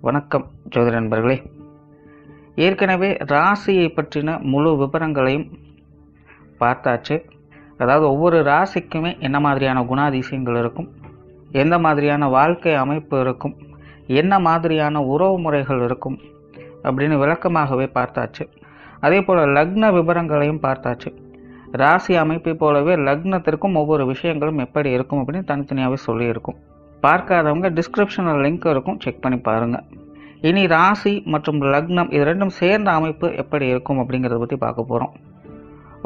வணக்கம் ஜோதிட நண்பர்களே. ஏற்கனவே ராசியை பற்றின முழு விவரங்களையும் பார்த்தாச்சு. அதாவது ஒவ்வொரு ராசிக்குமே என்ன மாதிரியான குணாதிசயங்கள் இருக்கும், எந்த மாதிரியான வாழ்க்கை அமைப்பு இருக்கும், என்ன மாதிரியான உறவு முறைகள் இருக்கும் அப்படின்னு விளக்கமாகவே பார்த்தாச்சு. அதே போல் லக்ன விவரங்களையும் பார்த்தாச்சு. ராசி அமைப்பை போலவே லக்னத்திற்கும் ஒவ்வொரு விஷயங்களும் எப்படி இருக்கும் அப்படின்னு தனித்தனியாகவே சொல்லியிருக்கும். பார்க்காதவங்க டிஸ்கிரிப்ஷனில் லிங்க் இருக்கும், செக் பண்ணி பாருங்கள். இனி ராசி மற்றும் லக்னம் இது ரெண்டும் சேர்ந்த அமைப்பு எப்படி இருக்கும் அப்படிங்கிறத பற்றி பார்க்க போகிறோம்.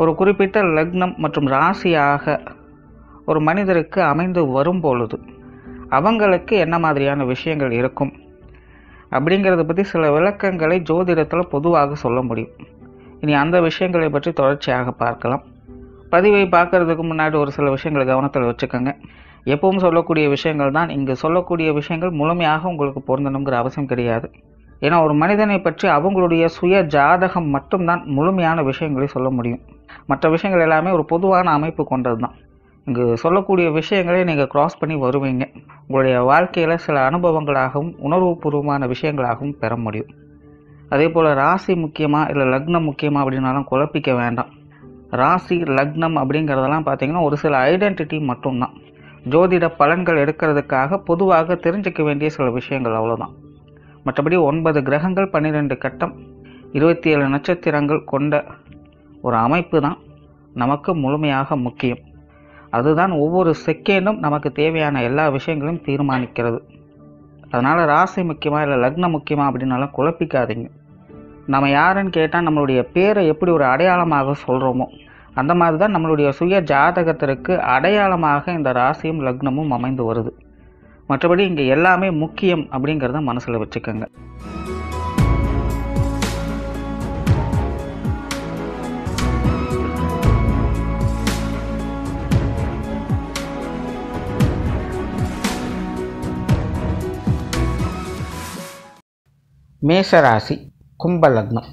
ஒரு குறிப்பிட்ட லக்னம் மற்றும் ராசியாக ஒரு மனிதருக்கு அமைந்து வரும் பொழுது அவங்களுக்கு என்ன மாதிரியான விஷயங்கள் இருக்கும் அப்படிங்கிறத பற்றி சில விளக்கங்களை ஜோதிடத்தில் பொதுவாக சொல்ல முடியும். இனி அந்த விஷயங்களை பற்றி தொடர்ச்சியாக பார்க்கலாம். பதிவை பார்க்கறதுக்கு முன்னாடி ஒரு சில விஷயங்களை கவனத்தில் வச்சுக்கோங்க. எப்பவும் சொல்லக்கூடிய விஷயங்கள் தான், இங்கு சொல்லக்கூடிய விஷயங்கள் முழுமையாக உங்களுக்கு பொருந்தணுங்கிற அவசியம் கிடையாது. ஏன்னா ஒரு மனிதனை பற்றி அவங்களுடைய சுய ஜாதகம் மட்டும்தான் முழுமையான விஷயங்களை சொல்ல முடியும். மற்ற விஷயங்கள் எல்லாமே ஒரு பொதுவான அமைப்பு கொண்டது தான். இங்கு சொல்லக்கூடிய விஷயங்களை நீங்கள் கிராஸ் பண்ணி வருவீங்க. உங்களுடைய வாழ்க்கையில் சில அனுபவங்களாகவும் உணர்வுபூர்வமான விஷயங்களாகவும் பெற முடியும். அதே போல் ராசி முக்கியமாக இல்லை லக்னம் முக்கியமாக அப்படின்னாலும் குழப்பிக்க வேண்டாம். ராசி லக்னம் அப்படிங்கிறதெல்லாம் பார்த்திங்கன்னா ஒரு சில ஐடென்டிட்டி மட்டும்தான். ஜோதிட பலன்கள் எடுக்கிறதுக்காக பொதுவாக தெரிஞ்சிக்க வேண்டிய சில விஷயங்கள் அவ்வளோதான். மற்றபடி 9 கிரகங்கள் 12 கட்டம் 27 நட்சத்திரங்கள் கொண்ட ஒரு அமைப்பு தான் நமக்கு முழுமையாக முக்கியம். அதுதான் ஒவ்வொரு செகண்டும் நமக்கு தேவையான எல்லா விஷயங்களையும் தீர்மானிக்கிறது. அதனால் ராசி முக்கியமாக இல்லை லக்னம் முக்கியமாக அப்படின்னாலும் குழப்பிக்காதீங்க. நம்ம யாருன்னு கேட்டால் நம்மளுடைய பேரை எப்படி ஒரு அடையாளமாக சொல்கிறோமோ அந்த மாதிரி தான் நம்மளுடைய சுய ஜாதகத்திற்கு அடையாளமாக இந்த ராசியும் லக்னமும் அமைந்து வருது. மற்றபடி இங்கே எல்லாமே முக்கியம் அப்படிங்கிறத மனசில் வச்சுக்கோங்க. மேசராசி கும்ப லக்னம்.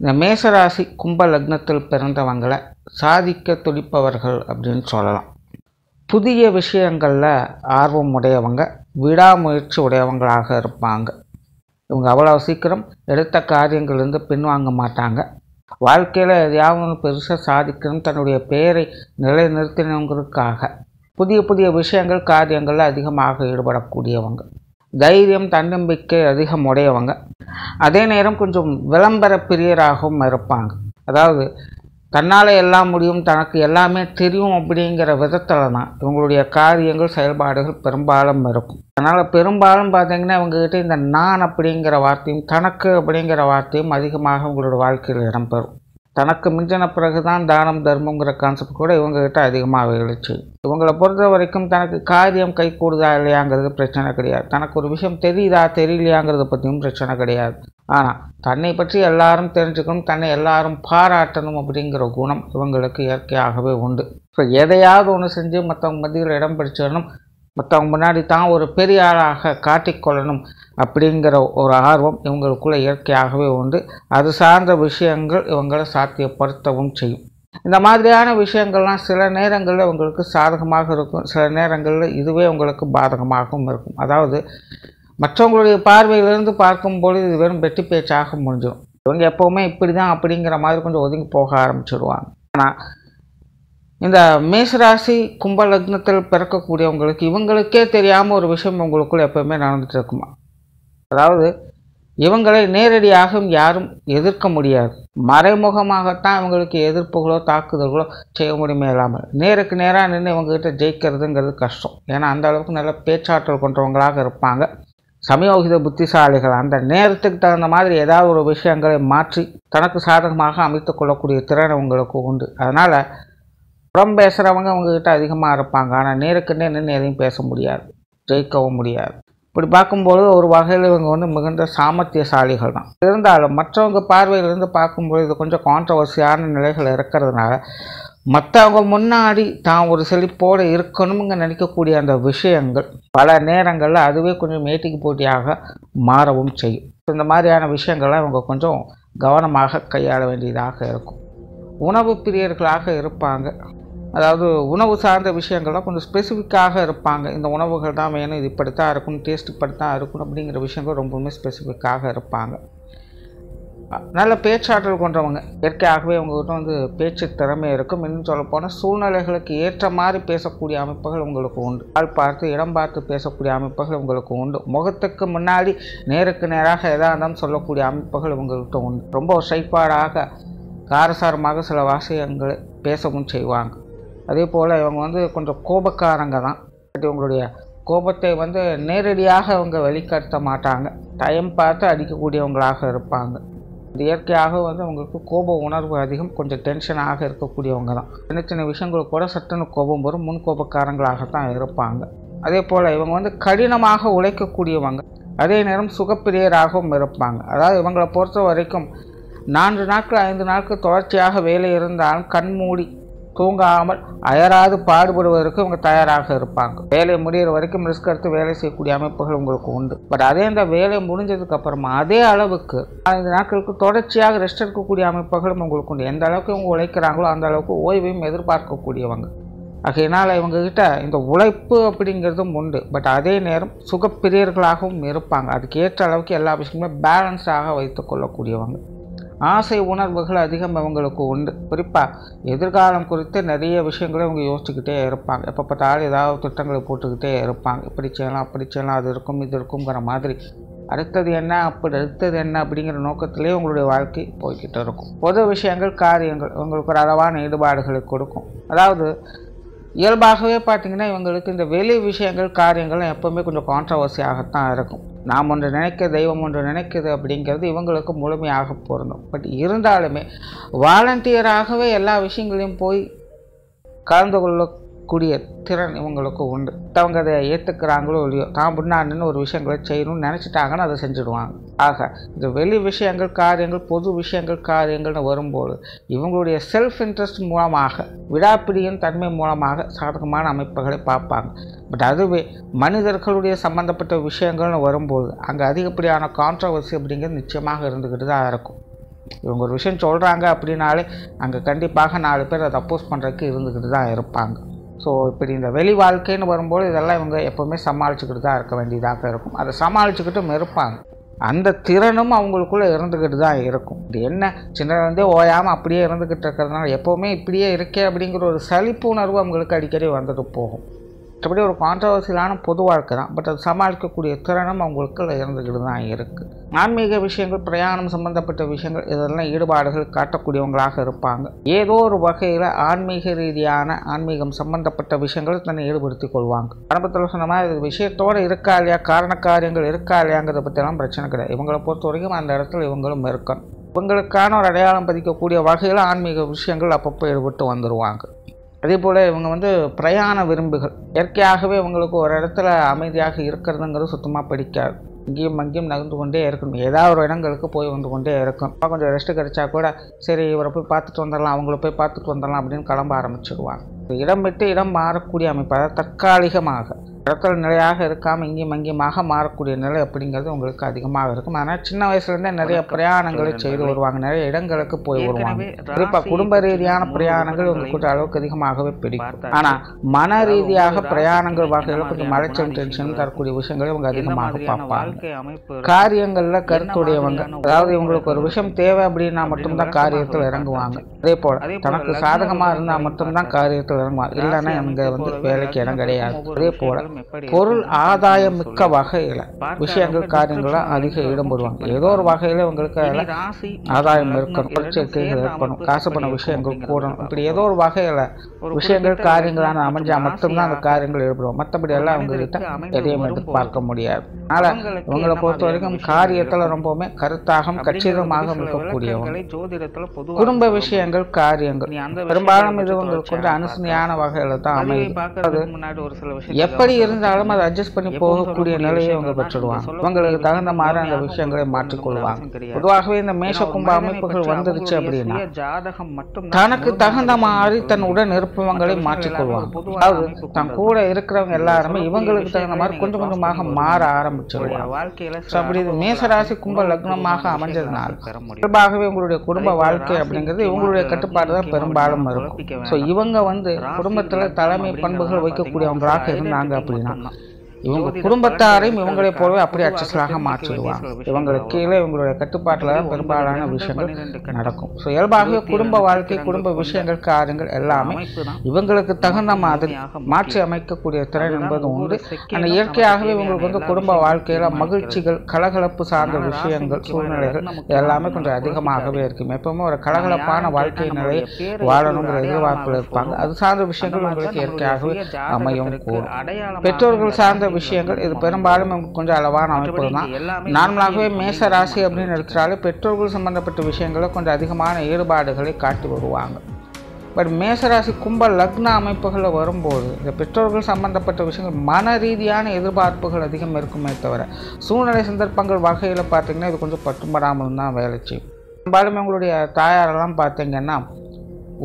இந்த மேசராசி கும்ப லக்னத்தில் பிறந்தவங்களை சாதிக்க துடிப்பவர்கள் அப்படின்னு சொல்லலாம். புதிய விஷயங்களில் ஆர்வம் உடையவங்க, விடாமுயற்சி உடையவங்களாக இருப்பாங்க. இவங்க அவ்வளோ சீக்கிரம் எடுத்த காரியங்கள்லேருந்து பின்வாங்க மாட்டாங்க. வாழ்க்கையில் எதையாவது பெருசாக சாதிக்கணும், தன்னுடைய பெயரை நிலைநிறுத்தணுங்கிறதுக்காக புதிய புதிய விஷயங்கள் காரியங்களில் அதிகமாக ஈடுபடக்கூடியவங்க. தைரியம் தன்னம்பிக்கை அதிகம் உடையவங்க. அதே நேரம் கொஞ்சம் விளம்பர பிரியராகவும் இருப்பாங்க. அதாவது தன்னால் எல்லாம் முடியும், தனக்கு எல்லாமே தெரியும் அப்படிங்கிற விதத்தில் தான் இவங்களுடைய காரியங்கள் செயல்பாடுகள் பெரும்பாலும் இருக்கும். அதனால் பெரும்பாலும் பார்த்திங்கன்னா இவங்ககிட்ட இந்த நான் அப்படிங்கிற வார்த்தையும் தனக்கு அப்படிங்கிற வார்த்தையும் அதிகமாக உங்களோட வாழ்க்கையில் இடம்பெறும். தனக்கு மிஞ்சின பிறகு தான் தானம் தர்மங்கிற கான்செப்ட் கூட இவங்ககிட்ட அதிகமாக எழுச்சி. இவங்களை பொறுத்த வரைக்கும் தனக்கு காரியம் கை கூடுதா இல்லையாங்கிறது பிரச்சனை கிடையாது. தனக்கு ஒரு விஷயம் தெரியுதா தெரியலையாங்கிறத பற்றியும் பிரச்சனை கிடையாது. ஆனால் தன்னை பற்றி எல்லாரும் தெரிஞ்சுக்கணும், தன்னை எல்லாரும் பாராட்டணும் அப்படிங்கிற குணம் இவங்களுக்கு இயற்கையாகவே உண்டு. ஸோ எதையாவது ஒன்று செஞ்சு மற்றவங்க மத்தியில் இடம் பிடிச்சிடணும், மற்றவங்க முன்னாடி தான் ஒரு பெரிய ஆளாக காட்டிக்கொள்ளணும் அப்படிங்கிற ஒரு ஆர்வம் இவங்களுக்குள்ளே இயற்கையாகவே உண்டு. அது சார்ந்த விஷயங்கள் இவங்களை சாத்தியப்படுத்தவும் செய்யும். இந்த மாதிரியான விஷயங்கள்லாம் சில நேரங்களில் உங்களுக்கு சாதகமாக இருக்கும், சில நேரங்களில் இதுவே உங்களுக்கு பாதகமாகவும் இருக்கும். அதாவது மற்றவங்களுடைய பார்வையிலிருந்து பார்க்கும்பொழுது இது வெறும் வெட்டி பேச்சாக முடிஞ்சிடும். இவங்க எப்போவுமே இப்படி தான் அப்படிங்கிற மாதிரி கொஞ்சம் ஒதுங்கி போக ஆரம்பிச்சிடுவாங்க. ஆனால் இந்த மேசராசி கும்ப லக்னத்தில் பிறக்கக்கூடியவங்களுக்கு இவங்களுக்கே தெரியாமல் ஒரு விஷயம் உங்களுக்குள்ள எப்போவுமே நடந்துட்டு இருக்குமா. அதாவது இவங்களை நேரடியாக யாரும் எதிர்க்க முடியாது. மறைமுகமாகத்தான் இவங்களுக்கு எதிர்ப்புகளோ தாக்குதல்களோ செய்ய முடியுமே இல்லாமல் நேருக்கு நேராக நின்று இவங்ககிட்ட ஜெயிக்கிறதுங்கிறது கஷ்டம். ஏன்னா அந்த அளவுக்கு நல்ல பேச்சாற்றல் கொண்டவங்களாக இருப்பாங்க. சமயோகித புத்திசாலிகள். அந்த நேரத்துக்கு தகுந்த மாதிரி ஏதாவது ஒரு விஷயங்களை மாற்றி தனக்கு சாதகமாக அமைத்து கொள்ளக்கூடிய திறன் உங்களுக்கு உண்டு. அதனால் புறம் பேசுகிறவங்க அவங்கக்கிட்ட அதிகமாக இருப்பாங்க. ஆனால் நேருக்கு நேர் நின்று எதையும் பேச முடியாது, ஜெயிக்கவும் முடியாது. இப்படி பார்க்கும்பொழுது ஒரு வகையில் இவங்க மிகுந்த சாமர்த்தியசாலிகள் தான். இருந்தாலும் மற்றவங்க பார்வையிலிருந்து பார்க்கும்போது இது கொஞ்சம் கான்ட்ரவர்சியான நிலைகள் இருக்கிறதுனால மற்றவங்க முன்னாடி தான் ஒரு செழிப்போடு இருக்கணுங்க நினைக்கக்கூடிய அந்த விஷயங்கள் பல நேரங்களில் அதுவே கொஞ்சம் மேட்டிக்கு போட்டியாக மாறவும் செய்யும். இந்த மாதிரியான விஷயங்கள்லாம் இவங்க கொஞ்சம் கவனமாக கையாள வேண்டியதாக இருக்கும். உணவு பிரியர்களாக இருப்பாங்க. அதாவது உணவு சார்ந்த விஷயங்கள்லாம் கொஞ்சம் ஸ்பெசிஃபிக்காக இருப்பாங்க. இந்த உணவுகள் தான் வேணும், இது இப்படித்தான் இருக்கணும், டேஸ்ட் இப்படித்தான் இருக்கணும் அப்படிங்கிற விஷயங்கள் ரொம்பவுமே ஸ்பெசிஃபிக்காக இருப்பாங்க. நல்ல பேச்சாற்றல் கொண்டவங்க, இயற்கையாகவே அவங்ககிட்ட வந்து பேச்சு திறமை இருக்கும். இன்னும் சொல்லப்போனால் சூழ்நிலைகளுக்கு ஏற்ற மாதிரி பேசக்கூடிய அமைப்புகள் உங்களுக்கு உண்டு. ஆள் பார்த்து இடம் பார்த்து பேசக்கூடிய அமைப்புகள் உங்களுக்கு உண்டு. முகத்துக்கு முன்னாடி நேருக்கு நேராக எதாக இருந்தாலும் சொல்லக்கூடிய அமைப்புகள் உங்கள்கிட்ட உண்டு. ரொம்ப ஸ்ட்ரைட்ஃபார்டாக காரசாரமாக சில வாசகங்களை பேசவும் செய்வாங்க. அதே போல் இவங்க வந்து கொஞ்சம் கோபக்காரங்க தான். இவங்களுடைய கோபத்தை வந்து நேரடியாக அவங்க வெளிக்காட்ட மாட்டாங்க. டைம் பார்த்து அடிக்கக்கூடியவங்களாக இருப்பாங்க. இயற்கையாக வந்து அவங்களுக்கு கோப உணர்வு அதிகம், கொஞ்சம் டென்ஷனாக இருக்கக்கூடியவங்க தான். சின்ன சின்ன விஷயங்களுக்கு கூட சட்டுன்னு கோபம் வரும், முன் கோபக்காரங்களாகத்தான் இருப்பாங்க. அதே போல் இவங்க வந்து கடினமாக உழைக்கக்கூடியவங்க, அதே நேரம் சுகப்பிரியராகவும் இருப்பாங்க. அதாவது இவங்களை பொறுத்த வரைக்கும் 4 நாட்கள் 5 நாட்கள் தொடர்ச்சியாக வேலை இருந்தாலும் கண்மூடி தூங்காமல் அயராது பாடுபடுவதற்கு இவங்க தயாராக இருப்பாங்க. வேலை முடிகிற வரைக்கும் ரிஸ்க் எடுத்து வேலை செய்யக்கூடிய அமைப்புகள் உங்களுக்கு உண்டு. பட் அதே இந்த வேலை முடிஞ்சதுக்கு அப்புறமா அதே அளவுக்கு 5 நாட்களுக்கு தொடர்ச்சியாக ரெஸ்ட் எடுக்கக்கூடிய அமைப்புகளும் உங்களுக்கு உண்டு. எந்த அளவுக்கு இவங்க உழைக்கிறாங்களோ அந்த அளவுக்கு ஓய்வையும் எதிர்பார்க்கக்கூடியவங்க. ஆகையினால் இவங்ககிட்ட இந்த உழைப்பு அப்படிங்கிறதும் உண்டு. பட் அதே நேரம் சுகப்பிரியர்களாகவும் இருப்பாங்க. அதுக்கு ஏற்ற அளவுக்கு எல்லா விஷயங்களுமே பேலன்ஸாக வைத்து கொள்ளக்கூடியவங்க. ஆசை உணர்வுகள் அதிகம் இவங்களுக்கு உண்டு. குறிப்பாக எதிர்காலம் குறித்து நிறைய விஷயங்களை இவங்க யோசிச்சுக்கிட்டே இருப்பாங்க. எப்போ பார்த்தாலும் ஏதாவது திட்டங்களை போட்டுக்கிட்டே இருப்பாங்க. இப்படி செய்யலாம் அப்படி செய்யலாம், அது இருக்கும் இது இருக்குங்கிற மாதிரி. அடுத்தது என்ன அப்படிங்கிற நோக்கத்திலே உங்களுடைய வாழ்க்கை போய்கிட்டு இருக்கும். பொது விஷயங்கள் காரியங்கள் உங்களுக்கு ஒரு அளவான ஈடுபாடுகளை கொடுக்கும். அதாவது இயல்பாகவே பார்த்திங்கன்னா இவங்களுக்கு இந்த வெளி விஷயங்கள் காரியங்கள் எப்போவுமே கொஞ்சம் கான்ட்ரவர்சியாகத்தான் இருக்கும். நாம் ஒன்று நினைக்க தெய்வம் ஒன்று நினைக்குது அப்படிங்கிறது இவங்களுக்கு முழுமையாக பொருந்தும். பட் இருந்தாலுமே வாலண்டியராகவே எல்லா விஷயங்களையும் போய் கலந்து கொள்ளக்கூடிய திறன் இவங்களுக்கு உண்டு. அவங்க அதை ஏற்றுக்கிறாங்களோ இல்லையோ, தான் முன்னாடின்னு ஒரு விஷயங்களை செய்யணும்னு நினச்சிட்டாங்கன்னா அதை செஞ்சுடுவாங்க. ஆக இந்த வெளி விஷயங்கள் காரியங்கள் பொது விஷயங்கள் காரியங்கள்னு வரும்போது இவங்களுடைய செல்ஃப் இன்ட்ரெஸ்ட் மூலமாக விடாப்பிடியின் தன்மை மூலமாக சாதகமான அமைப்புகளை பார்ப்பாங்க. பட் அதுவே மனிதர்களுடைய சம்பந்தப்பட்ட விஷயங்கள்னு வரும்போது அங்கே அதிகப்படியான கான்ட்ரவர்சி அப்படிங்கிறது நிச்சயமாக இருந்துக்கிட்டு தான் இருக்கும். இவங்க ஒரு விஷயம் சொல்கிறாங்க அப்படின்னாலே அங்கே கண்டிப்பாக 4 பேர் அதை அப்போஸ் பண்ணுறதுக்கு இருந்துக்கிட்டு தான் இருப்பாங்க. ஸோ இப்படி இந்த வெளி வாழ்க்கைன்னு வரும்போது இதெல்லாம் இவங்க எப்போவுமே சமாளிச்சுக்கிட்டு தான் இருக்க வேண்டியதாக இருக்கும். அதை சமாளிச்சுக்கிட்டும் இருப்பாங்க. அந்த திறனும் அவங்களுக்குள்ளே இருந்துக்கிட்டு தான் இருக்கும். இது என்ன சின்னதுலேருந்தே ஓயாமல் அப்படியே இருந்துக்கிட்டு இருக்கிறதுனால எப்போவுமே இப்படியே இருக்கே அப்படிங்கிற ஒரு சலிப்பு உணர்வு அவங்களுக்கு அடிக்கடி வந்துட்டு போகும். மற்றபடி ஒரு கான்ட்ரவர்சியலான பொது வாழ்க்கை தான். பட் அது சமாளிக்கக்கூடிய திறனும் அவங்களுக்கு இருந்துக்கிட்டு தான் இருக்குது. ஆன்மீக விஷயங்கள் பிரயாணம் சம்பந்தப்பட்ட விஷயங்கள் இதெல்லாம் ஈடுபாடுகள் காட்டக்கூடியவங்களாக இருப்பாங்க. ஏதோ ஒரு வகையில் ஆன்மீக ரீதியான ஆன்மீகம் சம்பந்தப்பட்ட விஷயங்கள் தன்னை ஈடுபடுத்தி கொள்வாங்க. ஆரம்பத்தில் சொன்ன மாதிரி விஷயத்தோடு இருக்கா இல்லையா, காரண காரியங்கள் இருக்கா இல்லையாங்கிறத பற்றியெல்லாம் பிரச்சனை கிடையாது. இவங்களை பொறுத்த வரைக்கும் அந்த இடத்துல இவங்களும் இருக்கணும். இவங்களுக்கான ஒரு அடையாளம் பதிக்கக்கூடிய வகையில் ஆன்மீக விஷயங்கள் அப்பப்போ ஈடுபட்டு வந்துடுவாங்க. அதே போல் இவங்க வந்து பிரயாண விரும்புகள். இயற்கையாகவே இவங்களுக்கு ஒரு இடத்துல அமைதியாக இருக்கிறதுங்கிறது சுத்தமாக பிடிக்காது. இங்கேயும் அங்கேயும் நகர்ந்து கொண்டே இருக்கணும். ஏதாவது ஒரு இடங்களுக்கு போய் வந்து கொண்டே இருக்கும். கொஞ்சம் ரெஸ்ட்டு கிடைச்சா கூட சரி இவரை போய் பார்த்துட்டு வந்துடலாம், அவங்கள போய் பார்த்துட்டு வந்துடலாம் அப்படின்னு கிளம்ப ஆரம்பிச்சிடுவாங்க. இடம் விட்டு இடம் மாறக்கூடிய அமைப்பு, அதாவது தற்காலிகமாக இடத்துல நிலையாக இருக்காமல் இங்கேயும் அங்கேயுமாக மாறக்கூடிய நிலை அப்படிங்கிறது உங்களுக்கு அதிகமாக இருக்கும். அதனால் சின்ன வயசுலேருந்தே நிறைய பிரயாணங்களை செய்து வருவாங்க, நிறைய இடங்களுக்கு போய் வருவாங்க. குறிப்பாக குடும்ப ரீதியான பிரயாணங்கள் உங்களுக்கு அளவுக்கு அதிகமாகவே பிடிக்கும். ஆனால் மன ரீதியாக பிரயாணங்கள் வகையில் கொஞ்சம் மலைச்சல் டென்ஷன் தரக்கூடிய விஷயங்களை இவங்க அதிகமாக பார்ப்பாங்க. காரியங்களில் கருத்துடையவங்க, அதாவது இவங்களுக்கு ஒரு விஷயம் தேவை அப்படின்னா மட்டும்தான் காரியத்தில் இறங்குவாங்க. அதே போல் தனக்கு சாதகமாக இருந்தால் மட்டும்தான் காரியத்தில் இறங்குவாங்க, இல்லைன்னா இவங்க வந்து வேலைக்கு இடம் கிடையாது. அதே போல் பொருள் ஆதாயம் மிக்க வகையில் விஷயங்கள் காரியங்களாக அதிக ஈடுபடுவாங்க. ஏதோ ஒரு வகையில் உங்களுக்கு ஆதாயம் இருக்கணும், பிரச்சனைகள் இருக்கணும், காசு பண்ண விஷயங்கள் கூடணும். இப்படி ஏதோ ஒரு வகையில் விஷயங்கள் காரியங்களான அமைஞ்சால் மட்டும்தான் அந்த காரியங்கள் ஈடுபடுவோம். மற்றபடி எல்லாம் அவங்ககிட்ட எதையும் எதிர்பார்க்க முடியாது. அதனால் இவங்களை பொறுத்த வரைக்கும் காரியத்தில் ரொம்பவுமே கருத்தாகவும் கச்சிதமாக இருக்கக்கூடியவங்க. குடும்ப விஷயங்கள் காரியங்கள் பெரும்பாலும் இது உங்களுக்கு கொஞ்சம் அனுசரணையான வகையில் தான் அமைது. எப்படி இருந்தாலும் அதை அட்ஜஸ்ட் பண்ணி போகக்கூடிய நிலையை இவங்க பெற்றுடுவாங்க. இவங்களுக்கு தகுந்த மாதிரி அந்த விஷயங்களை மாற்றிக்கொள்வாங்க. பொதுவாகவே இந்த மேஷ கும்ப அமைப்புகள் வந்துருச்சு அப்படின்னா தனக்கு தகுந்த மாதிரி தன் உடன் இருப்பவங்களை மாற்றிக்கொள்வாங்க. அதாவது தன் கூட இருக்கிறவங்க எல்லாருமே இவங்களுக்கு தகுந்த மாதிரி கொஞ்சம் கொஞ்சமாக மாற ஆரம்பிச்சிருவாங்க. அப்படி இது மேசராசி கும்ப லக்னமாக அமைஞ்சதுனால இயல்பாகவே உங்களுடைய குடும்ப வாழ்க்கை அப்படிங்கிறது இவங்களுடைய கட்டுப்பாடு தான் பெரும்பாலும் இருக்கும். ஸோ இவங்க குடும்பத்துல தலைமை பண்புகள் வைக்கக்கூடியவங்களாக இருந்தாங்க அப்படின்னா இவங்க குடும்பத்தாரையும் இவங்களை போலவே அப்படியே அட்ஜஸ்டாக மாற்றிடுவாங்க. இவங்களுக்கு கீழே இவங்களுடைய கட்டுப்பாட்டில் தான் பெரும்பாலான விஷயங்கள் நடக்கும். ஸோ இயல்பாகவே குடும்ப வாழ்க்கை, குடும்ப விஷயங்கள், காரியங்கள் எல்லாமே இவங்களுக்கு தகுந்த மாதிரி மாற்றி அமைக்கக்கூடிய திறன் என்பது உண்டு. ஆனால் இயற்கையாகவே இவங்களுக்கு குடும்ப வாழ்க்கையில் மகிழ்ச்சிகள், கலகலப்பு சார்ந்த விஷயங்கள், சூழ்நிலைகள் எல்லாமே கொஞ்சம் அதிகமாகவே இருக்கும். எப்பவுமே ஒரு கலகலப்பான வாழ்க்கை நிலையை வாழணுங்கிற எதிர்பார்ப்பில் இருப்பாங்க. அது சார்ந்த விஷயங்கள் உங்களுக்கு இயற்கையாகவே அமையும் கூடும். பெற்றோர்கள் சார்ந்த விஷயங்கள் இது பெரும்பாலும் கொஞ்சம் அளவான அமைப்பு தான். நார்மலாகவே மேச ராசி அப்படின்னு எடுத்தாலே பெற்றோர்கள் சம்பந்தப்பட்ட விஷயங்களை கொஞ்சம் அதிகமான ஈடுபாடுகளை காட்டி வருவாங்க. பட் மேசராசி கும்ப லக்ன அமைப்புகளில் வரும்போது இந்த பெற்றோர்கள் சம்பந்தப்பட்ட விஷயங்கள் மன ரீதியான எதிர்பார்ப்புகள் அதிகம் இருக்குமே தவிர சூழ்நிலை சந்தர்ப்பங்கள் வகையில் பார்த்திங்கன்னா இது கொஞ்சம் பட்டுப்படாமல் தான் வேலை செய்யும். பெரும்பாலும் உங்களுடைய தாயாரெல்லாம் பார்த்திங்கன்னா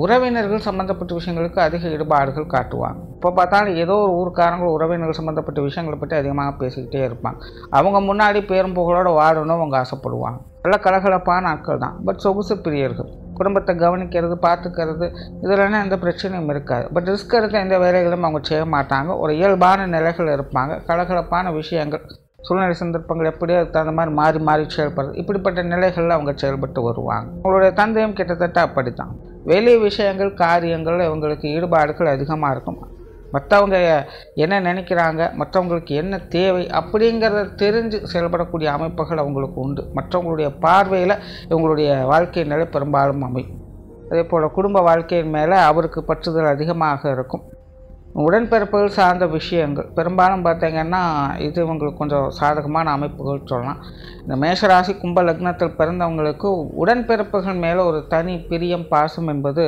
உறவினர்கள் சம்மந்தப்பட்ட விஷயங்களுக்கு அதிக ஈடுபாடுகள் காட்டுவாங்க. இப்போ பார்த்தாலும் ஏதோ ஒரு ஊருக்காரங்க உறவினர்கள் சம்மந்தப்பட்ட விஷயங்களை பற்றி அதிகமாக பேசிக்கிட்டே இருப்பாங்க. அவங்க முன்னாடி பேரும் புகழோடு வாழணும் அவங்க ஆசைப்படுவாங்க. நல்ல கலகலப்பான ஆட்கள் தான். பட் சொகுசு பிரியர்கள். குடும்பத்தை கவனிக்கிறது, பார்த்துக்கிறது இதெல்லாம் எந்த பிரச்சனையும் இருக்காது. பட் ரிஸ்க் எடுக்க எந்த வேலைகளும் அவங்க செய்ய மாட்டாங்க. ஒரு இயல்பான நிலைகள் இருப்பாங்க. கலகலப்பான விஷயங்கள், சூழ்நிலை சந்தர்ப்பங்கள் எப்படியோ தகுந்த மாதிரி மாறி மாறி செயல்படுறது, இப்படிப்பட்ட நிலைகளில் அவங்க செயல்பட்டு வருவாங்க. அவங்களுடைய தந்தையும் கிட்டத்தட்ட அப்படித்தான். வெளி விஷயங்கள், காரியங்கள் இவங்களுக்கு ஈடுபாடுகள் அதிகமாக இருக்கும். மற்றவங்க என்ன நினைக்கிறாங்க, மற்றவங்களுக்கு என்ன தேவை அப்படிங்கிறத தெரிஞ்சு செயல்படக்கூடிய அமைப்புகள் அவங்களுக்கு உண்டு. மற்றவங்களுடைய பார்வையில் இவங்களுடைய வாழ்க்கை நிலை பெரும்பாலும் அமையும். அதே போல் குடும்ப வாழ்க்கையின் மேலே அவருக்கு பற்றுதல் அதிகமாக இருக்கும். உடன்பிறப்புகள் சார்ந்த விஷயங்கள் பெரும்பாலும் பார்த்திங்கன்னா இது இவங்களுக்கு கொஞ்சம் சாதகமான அமைப்புகள் சொல்லலாம். இந்த மேஷராசி கும்ப லக்னத்தில் பிறந்தவங்களுக்கு உடன்பிறப்புகள் மேலே ஒரு தனி பிரியம், பாசம் என்பது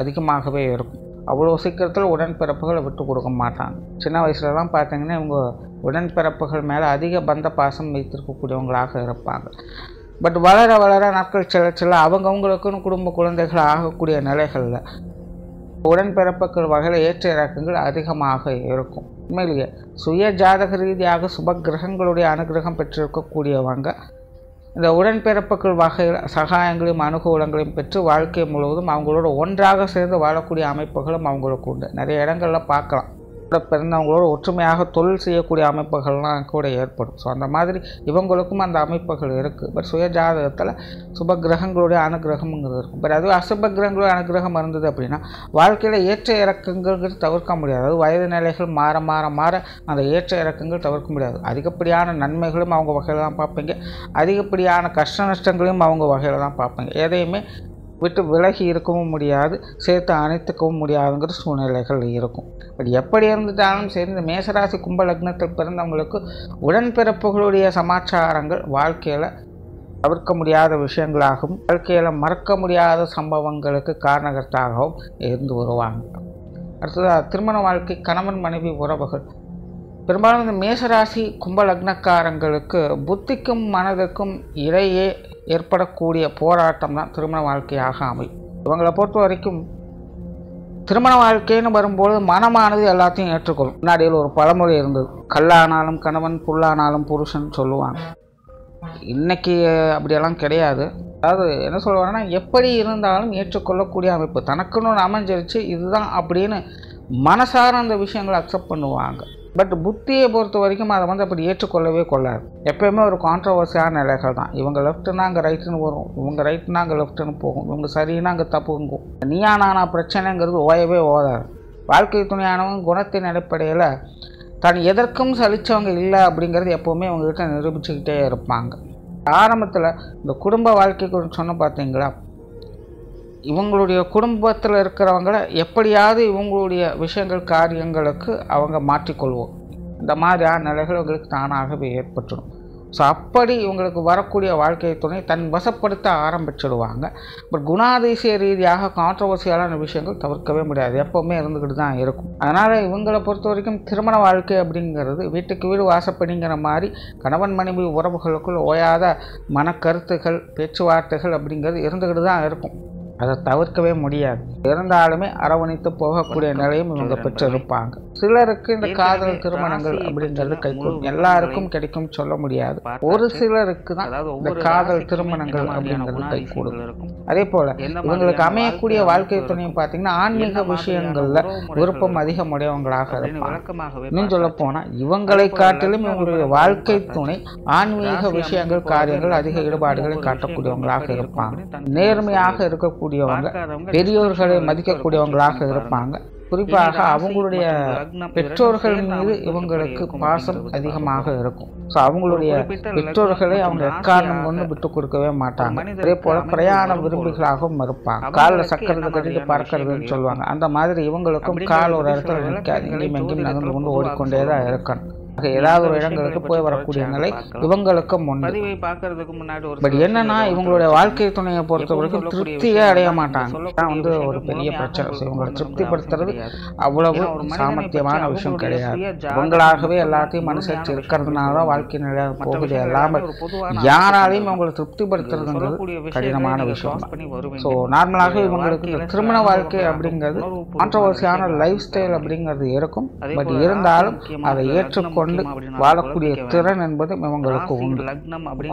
அதிகமாகவே இருக்கும். அவ்வளோ சீக்கிரத்தில் உடன்பிறப்புகளை விட்டு கொடுக்க மாட்டாங்க. சின்ன வயசுலலாம் பார்த்திங்கன்னா இவங்க உடன்பிறப்புகள் மேலே அதிக பந்த பாசம் வைத்திருக்கக்கூடியவங்களாக இருப்பாங்க. பட் வளர வளர நாட்கள் செல்ல அவங்கவுங்களுக்குன்னு குடும்ப குழந்தைகள் ஆகக்கூடிய நிலைகளில் உடன்பிறப்புகள் வகையில் ஏற்ற இறக்கங்கள் அதிகமாக இருக்கும். உண்மையிலேயே சுய ஜாதக ரீதியாக சுப கிரகங்களுடைய அனுகிரகம் பெற்றிருக்கக்கூடியவங்க இந்த உடன்பிறப்புகள் வகையில் சகாயங்களையும் அனுகூலங்களையும் பெற்று வாழ்க்கை முழுவதும் அவங்களோட ஒன்றாக சேர்ந்து வாழக்கூடிய அமைப்புகளும் அவங்களுக்கு உண்டு. நிறைய இடங்களில் பார்க்கலாம். கூட பிறந்தவங்களோட ஒற்றுமையாக தொழில் செய்யக்கூடிய அமைப்புகள்லாம் கூட ஏற்படும். ஸோ அந்த மாதிரி இவங்களுக்கும் அந்த அமைப்புகள் இருக்குது. பட் சுய ஜாதகத்தில் சுப கிரகங்களுடைய அனுகிரகம்ங்கிறது இருக்கும். பட் அதுவும் அசுப கிரகங்களுடைய அனுகிரகம் இருந்தது அப்படின்னா வாழ்க்கையில் ஏற்ற இறக்கங்கள் தவிர்க்க முடியாது. அதாவது வயது நிலைகள் மாற மாற மாற அந்த ஏற்ற இறக்கங்கள் தவிர்க்க முடியாது. அதிகப்படியான நன்மைகளும் அவங்க வகையில் தான் பார்ப்பீங்க, அதிகப்படியான கஷ்ட நஷ்டங்களையும் அவங்க வகையில் தான் பார்ப்பீங்க. எதையுமே விட்டு விலகி இருக்கவும் முடியாது, சேர்த்து அணைத்துக்கவும் முடியாதுங்கிற சூழ்நிலைகள் இருக்கும். பட் எப்படி இருந்துட்டாலும் சரி இந்த மேசராசி கும்ப லக்னத்தில் பிறந்தவங்களுக்கு உடன்பிறப்புகளுடைய சமாச்சாரங்கள் வாழ்க்கையில் தவிர்க்க முடியாத விஷயங்களாகவும் வாழ்க்கையில் மறக்க முடியாத சம்பவங்களுக்கு காரணகர்த்தாகவும் இருந்து வருவாங்க. அடுத்ததாக திருமண வாழ்க்கை, கணவன் மனைவி உறவுகள். பெரும்பாலும் இந்த மேசராசி கும்ப லக்னக்காரங்களுக்கு புத்திக்கும் மனதுக்கும் இடையே ஏற்படக்கூடிய போராட்டம் தான் திருமண வாழ்க்கையாக அமையும். இவங்களை பொறுத்த வரைக்கும் திருமண வாழ்க்கைன்னு வரும்போது மனமானது எல்லாத்தையும் ஏற்றுக்கொள்ளும். முன்னாடியில் ஒரு பழமொழி இருந்தது, கல்லானாலும் கணவன், புல்லானாலும் புருஷன் சொல்லுவாங்க. இன்றைக்கி அப்படியெல்லாம் கிடையாது. அதாவது என்ன சொல்லுவாங்கன்னா எப்படி இருந்தாலும் ஏற்றுக்கொள்ளக்கூடிய அமைப்பு தனக்குன்னு ஒன்று அமைஞ்சிருச்சு இதுதான் அப்படின்னு மனசார அந்த விஷயங்களை அக்செப்ட் பண்ணுவாங்க. பட் புத்தியை பொறுத்த வரைக்கும் அதை அப்படி ஏற்றுக்கொள்ளவே கொள்ளாது. எப்போயுமே ஒரு கான்ட்ரவர்சியான நிலைகள் தான். இவங்க லெஃப்ட்டுனா அங்கே ரைட்டுன்னு வரும், இவங்க ரைட்டுனா அங்கே லெஃப்ட்டுன்னு போகும், இவங்க சரின்னா அங்கே தப்புங்கும். நீயா நானா பிரச்சனைங்கிறது ஓயவே ஓதாது. வாழ்க்கை துணையானவங்க குணத்தின் அடிப்படையில் தான் எதற்கும் சலித்தவங்க இல்லை அப்படிங்கிறது எப்போவுமே அவங்ககிட்ட நிரூபிச்சுக்கிட்டே இருப்பாங்க. ஆரம்பத்தில் இந்த குடும்ப வாழ்க்கைக்கு சொன்ன பார்த்தீங்களா, இவங்களுடைய குடும்பத்தில் இருக்கிறவங்கள எப்படியாவது இவங்களுடைய விஷயங்கள், காரியங்களுக்கு அவங்க மாற்றிக்கொள்வோம். இந்த மாதிரியான நிலைகள் அவங்களுக்கு தானாகவே ஏற்பட்டுடும். ஸோ அப்படி இவங்களுக்கு வரக்கூடிய வாழ்க்கை துணை தன் வசப்படுத்த ஆரம்பிச்சிடுவாங்க. பட் குணாதிசய ரீதியாக கான்ட்ரவர்சியலான விஷயங்கள் தவிர்க்கவே முடியாது, எப்போவுமே இருந்துக்கிட்டு தான் இருக்கும். அதனால் இவங்களை பொறுத்த வரைக்கும் திருமண வாழ்க்கை அப்படிங்கிறது வீட்டுக்கு வீடு வாசப்படிங்கிற மாதிரி கணவன் மனைவி உறவுகளுக்குள் ஓயாத மனக்கருத்துகள் பேச்சுவார்த்தைகள் அப்படிங்கிறது இருந்துக்கிட்டு தான் இருக்கும். அதை தவிர்க்கவே முடியாது. இருந்தாலுமே அரவணைத்து போகக்கூடிய நிலையும் இவங்க பெற்றிருப்பாங்க. சிலருக்கு இந்த காதல் திருமணங்கள் அப்படிங்கிறது கைகூடும், எல்லாருக்கும் கிடைக்கும் சொல்ல முடியாது. ஒரு சிலருக்கு தான் இந்த காதல் திருமணங்கள் அப்படிங்கிறது கைகூடும். அதே போல இவங்களுக்கு அமையக்கூடிய வாழ்க்கை துணையும் பார்த்தீங்கன்னா ஆன்மீக விஷயங்கள்ல விருப்பம் அதிகமுடையவங்களாக இருப்பாங்க. இன்னும் சொல்ல போனா இவங்களை காட்டிலும் இவங்களுடைய வாழ்க்கை துணை ஆன்மீக விஷயங்கள் காரியங்கள் அதிக ஈடுபாடுகளை காட்டக்கூடியவங்களாக இருப்பாங்க. நேர்மையாக இருக்கக்கூடியவங்க, பெரியோர்களை மதிக்கக்கூடியவங்களாக இருப்பாங்க. குறிப்பாக அவங்களுடைய பெற்றோர்கள் மீது இவங்களுக்கு பாசம் அதிகமாக இருக்கும். ஸோ அவங்களுடைய பெற்றோர்களை அவங்க எக்காரணம் கொண்டு விட்டு கொடுக்கவே மாட்டாங்க. அதே போல பிரயாண விரும்பிகளாகவும் இருப்பாங்க. காலில் சக்கரத்தை கட்டிட்டு பறக்கிறதுன்னு சொல்லுவாங்க. அந்த மாதிரி இவங்களுக்கும் கால் ஒரு இடத்துல நிற்காது, எங்கேயும் எங்கேயும் நகர்ந்து கொண்டு ஓடிக்கொண்டே தான் இருக்கணும். ஏதாவது ஒரு இடங்களுக்கு போய் வரக்கூடிய நிலை இவங்களுக்கும் உண்டு. பட் என்னன்னா இவங்களுடைய வாழ்க்கை துணையை பொறுத்த வரைக்கும் திருப்தியே அடைய மாட்டாங்க. ஒரு பெரிய பிரச்சனை. இவங்களை திருப்திப்படுத்துறது அவ்வளவு சாமர்த்தியமான விஷயம் கிடையாது. இவங்களாகவே எல்லாத்தையும் மனசாட்சி இருக்கிறதுனால வாழ்க்கை நிலை போகுது. இல்லாமல் யாராலையும் இவங்களை திருப்திப்படுத்துறதுங்கிறது கடினமான விஷயம். ஸோ நார்மலாக இவங்களுக்கு இந்த திருமண வாழ்க்கை அப்படிங்கிறது கான்ட்ரவர்சியான லைஃப் ஸ்டைல் அப்படிங்கிறது இருக்கும். பட் இருந்தாலும் அதை ஏற்றுக்கொண்டு வாழக்கூடிய திறன் என்பது இவங்களுக்கு உண்டு.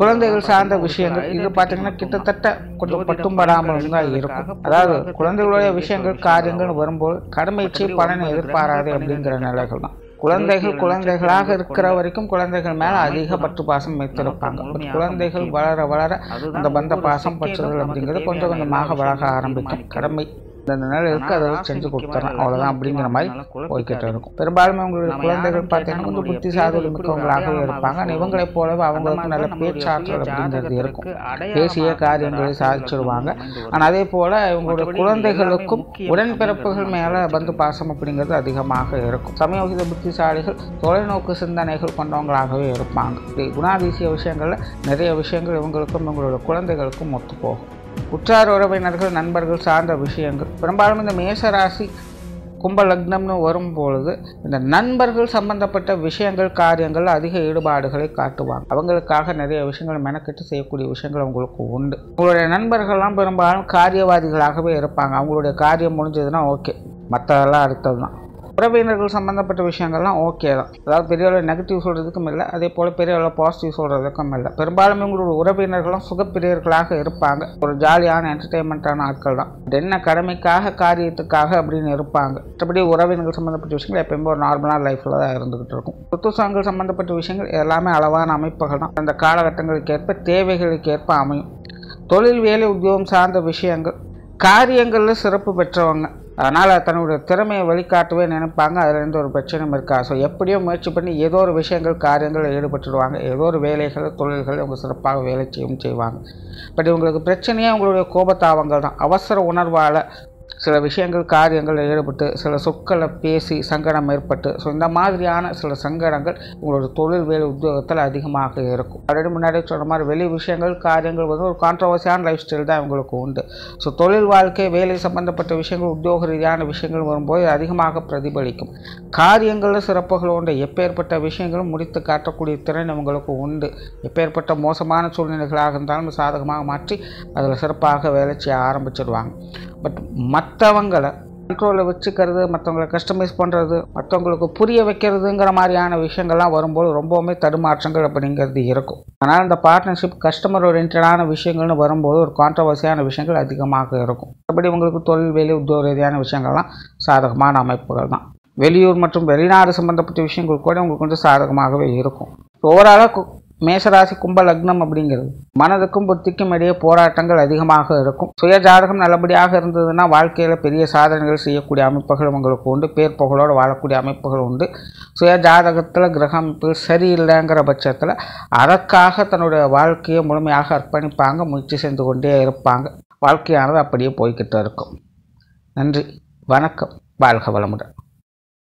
குழந்தைகள் சார்ந்த விஷயங்கள் இது பார்த்தீங்கன்னா கிட்டத்தட்ட கொஞ்சம் பட்டும் படாமல் தான் இருக்கும். அதாவது குழந்தைகளுடைய விஷயங்கள் காரியங்கள் வரும்போது கடமைச்சு பலனை எதிர்பாராது அப்படிங்கிற நிலைகள் தான். குழந்தைகளாக இருக்கிற வரைக்கும் குழந்தைகள் மேல அதிக பற்று பாசம் வைத்திருப்பாங்க. குழந்தைகள் வளர வளர அந்த பந்த பாசம் பற்றுதல் அப்படிங்கிறது கொஞ்சம் கொஞ்சமாக வளர ஆரம்பிக்கும். கடமை இந்த நிலையிற்கு அதை செஞ்சு கொடுத்துறேன் அவ்வளோதான் அப்படிங்கிற மாதிரி போய்கிட்டு இருக்கும். பெரும்பாலும் அவங்களுடைய குழந்தைகள் பார்த்தீங்கன்னா கொஞ்சம் புத்தி சாதுரி மிக்கவங்களாகவே இருப்பாங்க. இவங்களைப் போலவே அவங்களுக்கு நல்ல பேச்சாற்றல் அப்படிங்கிறது இருக்கும். பேசிய காரியங்களை சாதிச்சிடுவாங்க. ஆனால் அதே போல் இவங்களுடைய குழந்தைகளுக்கும் உடன்பிறப்புகள் மேலே பந்து பாசம் அப்படிங்கிறது அதிகமாக இருக்கும். சமயோகித புத்திசாலிகள் தொலைநோக்கு சிந்தனைகள் கொண்டவங்களாகவே இருப்பாங்க. குணாதிசய விஷயங்களில் நிறைய விஷயங்கள் இவங்களுக்கும் இவங்களுடைய குழந்தைகளுக்கும் ஒத்து போகும். உற்றார் உறவினர்கள் நண்பர்கள் சார்ந்த விஷயங்கள் பெரும்பாலும் இந்த மேசராசி கும்ப லக்னம்னு வரும்பொழுது இந்த நண்பர்கள் சம்பந்தப்பட்ட விஷயங்கள் காரியங்கள் அதிக ஈடுபாடுகளை காட்டுவாங்க. அவங்களுக்காக நிறைய விஷயங்கள் மெனக்கெட்டு செய்யக்கூடிய விஷயங்கள் அவங்களுக்கு உண்டு. உங்களுடைய நண்பர்கள்லாம் பெரும்பாலும் காரியவாதிகளாகவே இருப்பாங்க. அவங்களுடைய காரியம் முடிஞ்சதுன்னா ஓகே, மற்றதெல்லாம் அடுத்தது தான். உறவினர்கள் சம்மந்தப்பட்ட விஷயங்கள்லாம் ஓகே தான். அதாவது பெரிய அளவு நெகட்டிவ் சொல்கிறதுக்கும் இல்லை, அதே போல் பெரிய அளவு பாசிட்டிவ் சொல்கிறதுக்கும் இல்லை. பெரும்பாலும் உங்களோட உறவினர்களும் சுகப்பிரியர்களாக இருப்பாங்க. ஒரு ஜாலியான என்டர்டெயின்மெண்ட்டான ஆட்கள் தான். என்ன கடமைக்காக காரியத்துக்காக அப்படின்னு இருப்பாங்க. மற்றபடி உறவினர்கள் சம்மந்தப்பட்ட விஷயங்கள் எப்பயுமே ஒரு நார்மலான லைஃப்பில் தான் இருந்துகிட்டு இருக்கும். சொத்துசாங்கள் சம்மந்தப்பட்ட விஷயங்கள் எல்லாமே அளவான அமைப்புகள் தான். அந்த காலகட்டங்களுக்கு ஏற்ப தேவைகளுக்கு ஏற்ப அமையும். தொழில் வேலை உத்தியோகம் சார்ந்த விஷயங்கள் காரியங்களில் சிறப்பு பெற்றவங்க. அதனால் தன்னுடைய திறமையை வெளிக்காட்டவே நினைப்பாங்க. அதில் எந்த ஒரு பிரச்சனையும் இருக்காது. ஸோ எப்படியோ முயற்சி பண்ணி ஏதோ ஒரு விஷயங்கள் காரியங்களில் ஈடுபட்டுடுவாங்க. ஏதோ ஒரு வேலைகள் தொழில்கள் இவங்க சிறப்பாக வேலை செய்வாங்க. பட் இவங்களுக்கு பிரச்சனையே உங்களுடைய கோபத்தாவங்கள் தான். அவசர உணர்வால் சில விஷயங்கள் காரியங்களில் ஈடுபட்டு சில சொற்களை பேசி சங்கடம் ஏற்பட்டு ஸோ இந்த மாதிரியான சில சங்கடங்கள் உங்களோட தொழில் வேலை உத்தியோகத்தில் அதிகமாக இருக்கும். ஆல்ரெடி முன்னாடி சொன்ன மாதிரி வெளி விஷயங்கள் காரியங்கள் வந்து ஒரு கான்ட்ரவர்சியான லைஃப் ஸ்டைல் தான் இவங்களுக்கு உண்டு. ஸோ தொழில் வாழ்க்கை வேலை சம்பந்தப்பட்ட விஷயங்கள் உத்தியோக ரீதியான விஷயங்கள் வரும்போது அதிகமாக பிரதிபலிக்கும். காரியங்களில் சிறப்புகள் உண்டு. எப்பேற்பட்ட விஷயங்களும் முடித்து காட்டக்கூடிய திறன் இவங்களுக்கு உண்டு. எப்பேற்பட்ட மோசமான சூழ்நிலைகளாக இருந்தாலும் சாதகமாக மாற்றி அதில் சிறப்பாக வேலை செய்ய ஆரம்பிச்சிடுவாங்க. பட் மற்றவங்களை கண்ட்ரோலில் வச்சுக்கிறது, மற்றவங்களை கஸ்டமைஸ் பண்ணுறது, மற்றவங்களுக்கு புரிய வைக்கிறதுங்கிற மாதிரியான விஷயங்கள்லாம் வரும்போது ரொம்பவுமே தடுமாற்றங்கள் அப்படிங்கிறது இருக்கும். அதனால் இந்த பார்ட்னர்ஷிப் கஸ்டமர் ஓரியன்டான விஷயங்கள்னு வரும்போது ஒரு கான்ட்ரவர்சியான விஷயங்கள் அதிகமாக இருக்கும். மற்றபடி உங்களுக்கு தொழில் வேலை உத்தியோக ரீதியான விஷயங்கள்லாம் சாதகமான அமைப்புகள் தான். வெளியூர் மற்றும் வெளிநாடு சம்மந்தப்பட்ட விஷயங்கள் கூட உங்களுக்கு கொஞ்சம் சாதகமாகவே இருக்கும். ஓவராலாக மேசராசி கும்ப லக்னம் அப்படிங்கிறது மனதுக்கும் புத்திக்கும் இடையே போராட்டங்கள் அதிகமாக இருக்கும். சுய ஜாதகம் நல்லபடியாக இருந்ததுன்னா வாழ்க்கையில் பெரிய சாதனைகள் செய்யக்கூடிய அமைப்புகள் உங்களுக்கு உண்டு. பேர் புகழோடு வாழக்கூடிய அமைப்புகள் உண்டு. சுய ஜாதகத்தில் கிரக அமைப்புகள் சரியில்லைங்கிற பட்சத்தில் அதற்காக தன்னுடைய வாழ்க்கையை முழுமையாக அர்ப்பணிப்பாங்க, முயற்சி செஞ்சு கொண்டே இருப்பாங்க. வாழ்க்கையானது அப்படியே போய்கிட்டு இருக்கும். நன்றி, வணக்கம், வாழ்க வளமுடன்.